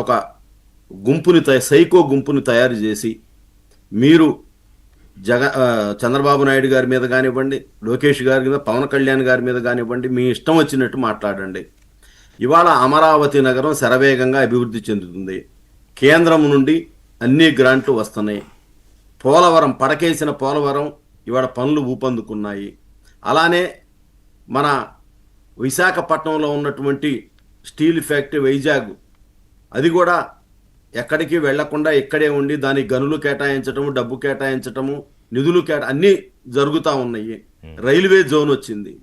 ఒక సైకో గుంపుని తయారు చేసి మీరు చంద్రబాబు నాయుడు గారి మీద కానివ్వండి, లోకేష్ గారి మీద, పవన్ కళ్యాణ్ గారి మీద కానివ్వండి, మీ ఇష్టం వచ్చినట్టు మాట్లాడండి. ఇవాళ అమరావతి నగరం శరవేగంగా అభివృద్ధి చెందుతుంది. కేంద్రం నుండి అన్ని గ్రాంట్లు వస్తున్నాయి. పోలవరం, పడకేసిన పోలవరం ఇవాళ పనులు ఊపందుకున్నాయి. అలానే మన విశాఖపట్నంలో ఉన్నటువంటి స్టీల్ ఫ్యాక్టరీ వైజాగ్, అది కూడా ఎక్కడికి వెళ్లకుండా ఇక్కడే ఉండి దానికి గనులు కేటాయించటము, డబ్బు కేటాయించటము, నిధులు అన్నీ జరుగుతూ ఉన్నాయి. రైల్వే జోన్ వచ్చింది.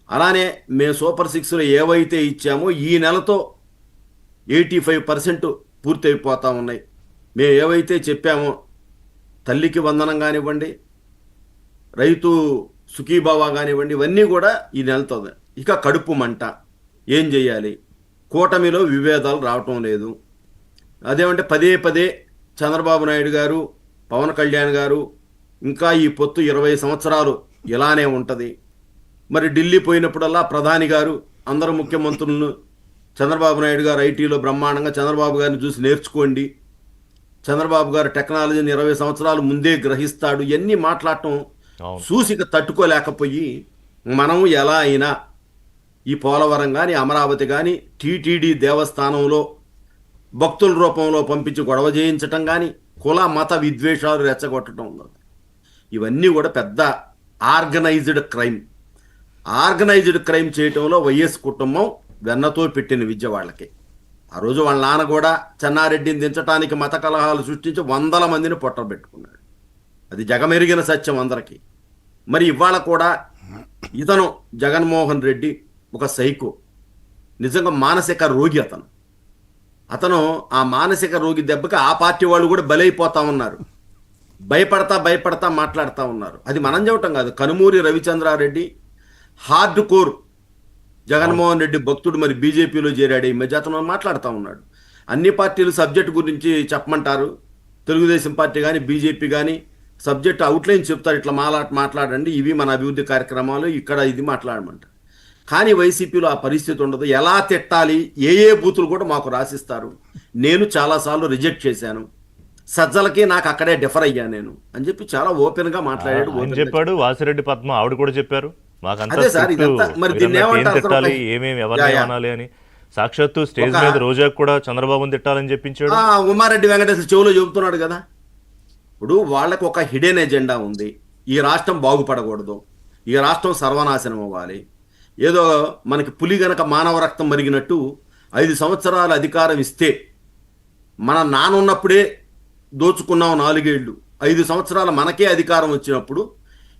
అలానే మేము సూపర్ 6లో ఏవైతే ఇచ్చామో ఈ నెలతో 85% పూర్తి అయిపోతూ ఉన్నాయి. మేము ఏవైతే చెప్పామో తల్లికి వందనం కానివ్వండి, రైతు సుఖీభావా కానివ్వండి, ఇవన్నీ కూడా ఈ నెలతో. ఇక కడుపు మంట ఏం చేయాలి? కూటమిలో విభేదాలు రావటం లేదు. అదేమంటే పదే పదే చంద్రబాబు నాయుడు గారు, పవన్ కళ్యాణ్ గారు ఇంకా ఈ పొత్తు 20 సంవత్సరాలు ఇలానే ఉంటుంది. మరి ఢిల్లీ పోయినప్పుడల్లా ప్రధాని గారు అందరు ముఖ్యమంత్రులను చంద్రబాబు నాయుడు గారు ఐటీలో బ్రహ్మాండంగా చంద్రబాబు గారిని చూసి నేర్చుకోండి, చంద్రబాబు గారు టెక్నాలజీని 20 సంవత్సరాలు ముందే గ్రహిస్తాడు, ఇవన్నీ మాట్లాడటం చూసిక తట్టుకోలేకపోయి మనం ఎలా అయినా ఈ పోలవరం కానీ, అమరావతి కానీ, టీటీడీ దేవస్థానంలో భక్తుల రూపంలో పంపించి గొడవ చేయించటం కానీ, కుల మత విద్వేషాలు రెచ్చగొట్టడం, ఇవన్నీ కూడా పెద్ద ఆర్గనైజ్డ్ క్రైమ్. ఆర్గనైజ్డ్ క్రైమ్ చేయటంలో వైఎస్ కుటుంబం వెన్నతో పెట్టిన విద్య వాళ్ళకి. ఆ రోజు వాళ్ళ నాన్న కూడా చెన్నారెడ్డిని దించడానికి మత కలహాలు సృష్టించి 100 మందిని పొట్టబెట్టుకున్నాడు. అది జగమెరిగిన సత్యం అందరికీ. మరి ఇవాళ కూడా ఇతను జగన్మోహన్ రెడ్డి ఒక సైకో, నిజంగా మానసిక రోగి. అతను ఆ మానసిక రోగి దెబ్బకి ఆ పార్టీ వాళ్ళు కూడా బలైపోతా ఉన్నారు. భయపడతా మాట్లాడుతూ ఉన్నారు. అది మనం చెప్పటం కాదు. కనుమూరి రవిచంద్రారెడ్డి హార్డ్ కోర్ జగన్మోహన్ రెడ్డి భక్తుడు, మరి బీజేపీలో చేరాడు. ఈ మధ్య అతను మాట్లాడుతూ ఉన్నాడు. అన్ని పార్టీలు సబ్జెక్టు గురించి చెప్పమంటారు. తెలుగుదేశం పార్టీ కానీ, బీజేపీ కానీ సబ్జెక్ట్ అవుట్లైన్ చెప్తారు, ఇట్లా మాట్లాడండి, ఇవి మన అభివృద్ధి కార్యక్రమాలు, ఇక్కడ ఇది మాట్లాడమంటారు. కానీ వైసీపీలో ఆ పరిస్థితి ఉండదు. ఎలా తిట్టాలి, ఏ బూతులు కూడా మాకు రాసిస్తారు. నేను చాలాసార్లు రిజెక్ట్ చేశాను. సజ్జలకి నాకు అక్కడే డిఫర్ అయ్యా నేను అని చెప్పి చాలా ఓపెన్ గా మాట్లాడాడు. చెప్పాడు వాసిరెడ్డి పద్మ, ఆవిడ కూడా చెప్పారు సాక్షాత్తు స్టేజ్ మీద రోజా కూడా చంద్రబాబుని తిట్టాలని చెప్పించాడు. ఉమారెడ్డి వెంకటేశ్వర చెవులో చెబుతున్నాడు కదా. ఇప్పుడు వాళ్ళకు ఒక హిడెన్ ఎజెండా ఉంది. ఈ రాష్ట్రం బాగుపడకూడదు, ఈ రాష్ట్రం సర్వనాశనం అవ్వాలి. ఏదో మనకి పులి గనక మానవ రక్తం మరిగినట్టు 5 సంవత్సరాల అధికారం ఇస్తే, మన నానున్నప్పుడే దోచుకున్నాం 4 ఏళ్ళు, 5 సంవత్సరాల మనకే అధికారం వచ్చినప్పుడు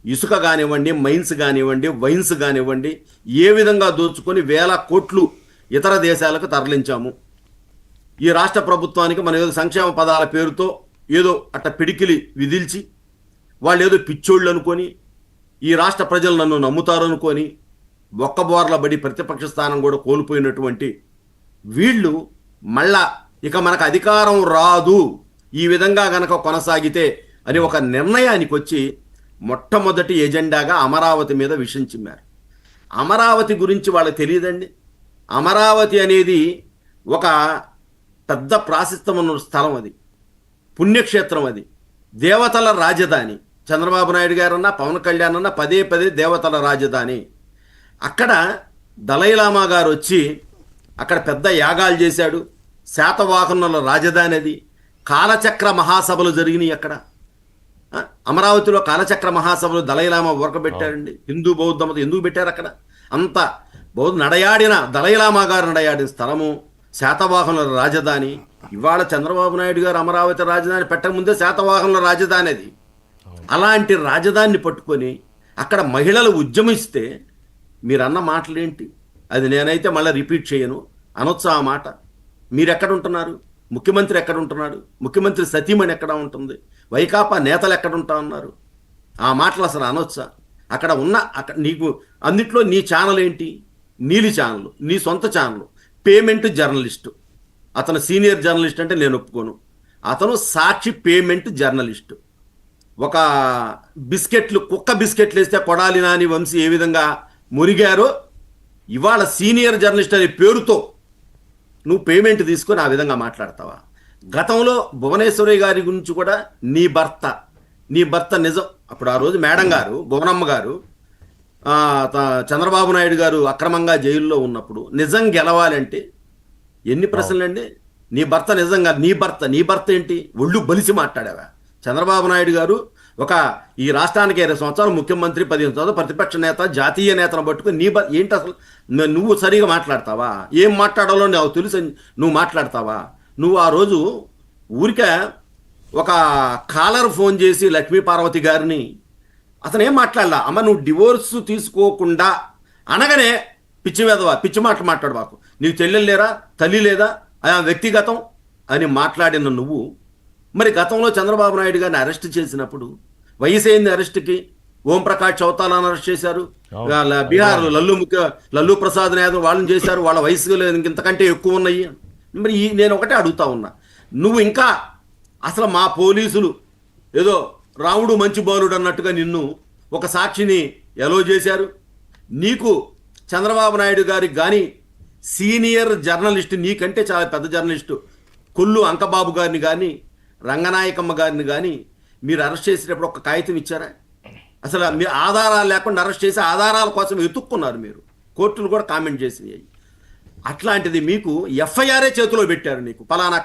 ఇసుక కానివ్వండి, మైన్స్ కానివ్వండి, వైన్స్ కానివ్వండి, ఏ విధంగా దోచుకొని 1000 కోట్లు ఇతర దేశాలకు తరలించాము. ఈ రాష్ట్ర ప్రభుత్వానికి మనం ఏదో సంక్షేమ పదాల పేరుతో ఏదో అట్ట పిడికిలి విధిల్చి, వాళ్ళు ఏదో పిచ్చోళ్ళు అనుకొని, ఈ రాష్ట్ర ప్రజలు నన్ను నమ్ముతారనుకొని బొక్కబోర్ల బడి ప్రతిపక్ష స్థానం కూడా కోల్పోయినటువంటి వీళ్ళు మళ్ళా ఇక మనకు అధికారం రాదు ఈ విధంగా గనక కొనసాగితే అని ఒక నిర్ణయానికి వచ్చి మొట్టమొదటి ఎజెండాగా అమరావతి మీద విషం చిమ్మారు. అమరావతి గురించి వాళ్ళకి తెలియదండి. అమరావతి అనేది ఒక పెద్ద ప్రాశస్త్యమున్న స్థలం, అది పుణ్యక్షేత్రం, అది దేవతల రాజధాని. చంద్రబాబు నాయుడు గారన్నా, పవన్ కళ్యాణ్ అన్నా పదే దేవతల రాజధాని. అక్కడ దలైలామా గారు వచ్చి అక్కడ పెద్ద యాగాలు చేశాడు. శాతవాహనుల రాజధాని అది. కాలచక్ర మహాసభలు జరిగినాయి అక్కడ. అమరావతిలో కాలచక్ర మహాసభలు దలైలామా ఉరకబెట్టారండి. హిందూ బౌద్ధ మతం ఎందుకు పెట్టారు అక్కడ? అంత నడయాడిన దలైలామా గారు నడయాడిన స్థలము, శాతవాహనుల రాజధాని. ఇవాళ చంద్రబాబు నాయుడు గారు అమరావతి రాజధాని పెట్టకముందే శాతవాహనుల రాజధాని అది. అలాంటి రాజధానిని పట్టుకొని అక్కడ మహిళలు ఉద్యమిస్తే మీరన్న మాటలేంటి? అది నేనైతే మళ్ళీ రిపీట్ చేయను, అనొచ్చా ఆ మాట? మీరు ఎక్కడ ఉంటున్నారు? ముఖ్యమంత్రి ఎక్కడ ఉంటున్నాడు? ముఖ్యమంత్రి సతీమణి ఎక్కడ ఉంటుంది? వైకాపా నేతలు ఎక్కడ ఉంటా ఉన్నారు? ఆ మాటలు అసలు అనొచ్చా? అక్కడ నీకు అన్నిట్లో నీ ఛానల్ ఏంటి? నీలి ఛానల్, నీ సొంత ఛానల్. పేమెంట్ జర్నలిస్టు అతను, సీనియర్ జర్నలిస్ట్ అంటే నేను ఒప్పుకోను. అతను సాక్షి పేమెంట్ జర్నలిస్టు. ఒక బిస్కెట్లు, కుక్క బిస్కెట్లు వేస్తే కొడాలి నాని వంశీ ఏ విధంగా మురిగారో, ఇవాళ సీనియర్ జర్నలిస్ట్ అనే పేరుతో నువ్వు పేమెంట్ తీసుకొని ఆ విధంగా మాట్లాడతావా? గతంలో భువనేశ్వరి గారి గురించి కూడా నీ భర్త నిజం. అప్పుడు ఆ రోజు మేడం గారు, భువనమ్మ గారు, చంద్రబాబు నాయుడు గారు అక్రమంగా జైల్లో ఉన్నప్పుడు నిజం గెలవాలంటే ఎన్ని ప్రశ్నలండి? నీ భర్త నిజంగా నీ భర్త ఏంటి? ఒళ్ళు బలిసి మాట్లాడావా? చంద్రబాబు నాయుడు గారు ఈ రాష్ట్రానికి 20 సంవత్సరాలు ముఖ్యమంత్రి, 15 సంవత్సరాలు ప్రతిపక్ష నేత, జాతీయ నేతను పట్టుకుని ఏంటి అసలు? నువ్వు సరిగా మాట్లాడతావా? ఏం మాట్లాడాలో నాకు తెలుసు, నువ్వు మాట్లాడతావా? నువ్వు ఆ రోజు ఊరికే ఒక కాలర్ ఫోన్ చేసి లక్ష్మీ పార్వతి గారిని అతను ఏం మాట్లాడలా, అమ్మ నువ్వు డివోర్స్ తీసుకోకుండా అనగానే పిచ్చి మాటలు మాట్లాడబాకు, నీకు చెల్లెలు లేరా, తల్లి లేదా, ఆయా వ్యక్తిగతం అని మాట్లాడిన నువ్వు మరి గతంలో చంద్రబాబు నాయుడు గారిని అరెస్ట్ చేసినప్పుడు వయసు అయింది అరెస్ట్కి. ఓంప్రకాష్ చౌతాలాను అరెస్ట్ చేశారు, బీహార్ లల్లు ప్రసాద్ యాదవ్ వాళ్ళని చేశారు, వాళ్ళ వయసు ఇంతకంటే ఎక్కువ ఉన్నాయి. మరి నేను ఒకటే అడుగుతా ఉన్నా, నువ్వు ఇంకా అసలు మా పోలీసులు ఏదో రాముడు మంచి బాలుడు అన్నట్టుగా నిన్ను ఒక సాక్షిని ఎలో చేశారు. నీకు చంద్రబాబు నాయుడు గారికి కానీ సీనియర్ జర్నలిస్టు, నీకంటే చాలా పెద్ద జర్నలిస్టు కొల్లు అంకబాబు గారిని కానీ రంగనాయకమ్మ గారిని కానీ మీరు అరెస్ట్ చేసేటప్పుడు ఒక కాగితం ఇచ్చారా? అసలు మీరు ఆధారాలు లేకుండా అరెస్ట్ చేసి ఆధారాల కోసం వెతుక్కున్నారు మీరు, కోర్టులు కూడా కామెంట్ చేసినాయి. అట్లాంటిది మీకు ఎఫ్ఐఆరే చేతిలో పెట్టారు. నీకు పలానా